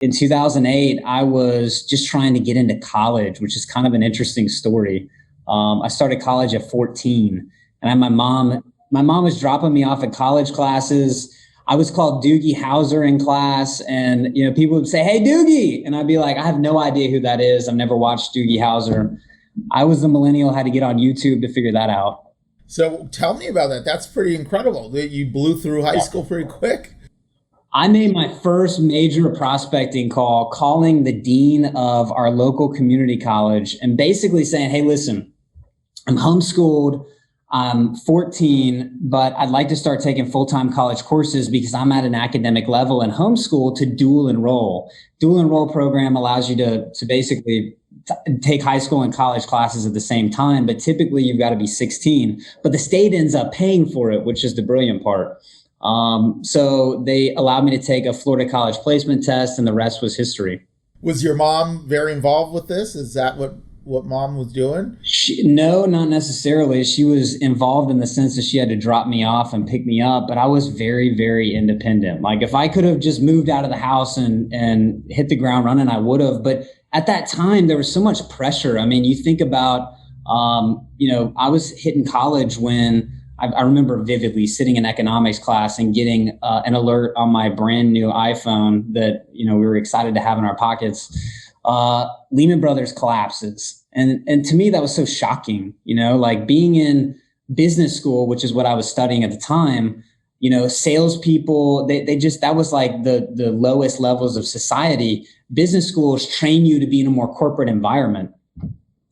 In 2008, I was just trying to get into college, which is kind of an interesting story. I started college at 14, and my mom was dropping me off at college classes. I was called Doogie Howser in class, and people would say, "Hey, Doogie," and I'd be like, "I have no idea who that is. I've never watched Doogie Howser." I was the millennial, had to get on YouTube to figure that out. So tell me about that. That's pretty incredible that you blew through high school pretty quick. I made my first major prospecting call, calling the dean of our local community college and basically saying, "Hey, listen, I'm homeschooled. I'm 14, but I'd like to start taking full-time college courses because I'm at an academic level in homeschool to dual enroll. Dual enroll program allows you to basically take high school and college classes at the same time, but typically you've got to be 16. But the state ends up paying for it, which is the brilliant part. So they allowed me to take a Florida college placement test, and the rest was history. Was your mom very involved with this? Is that what mom was doing? No, not necessarily. She was involved in the sense that she had to drop me off and pick me up, but I was very, very independent. Like if I could have just moved out of the house and hit the ground running, I would have. But at that time, there was so much pressure. I mean, you think about, I was hitting college when I remember vividly sitting in economics class and getting an alert on my brand new iPhone that, we were excited to have in our pockets. Lehman Brothers collapses. And to me, that was so shocking, like being in business school, which is what I was studying at the time, salespeople, that was like the lowest levels of society. Business schools train you to be in a more corporate environment.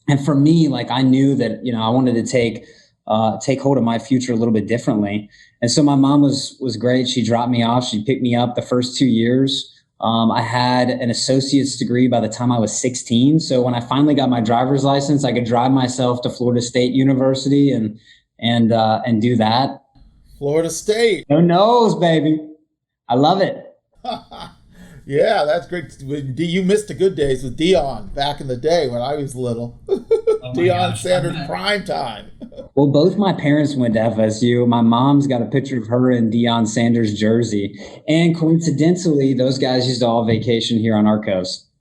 And for me, like I knew that, I wanted to take hold of my future a little bit differently. And so my mom was great. She dropped me off. She picked me up the first 2 years. I had an associate's degree by the time I was 16. So when I finally got my driver's license, I could drive myself to Florida State University and do that. Florida State. Who knows, baby? I love it. Yeah, that's great. You missed the good days with Dion back in the day when I was little. Oh my Dion gosh. Sanders prime time. Well, both my parents went to FSU. My mom's got a picture of her in Deion Sanders' jersey. And coincidentally, those guys used to all vacation here on our coast.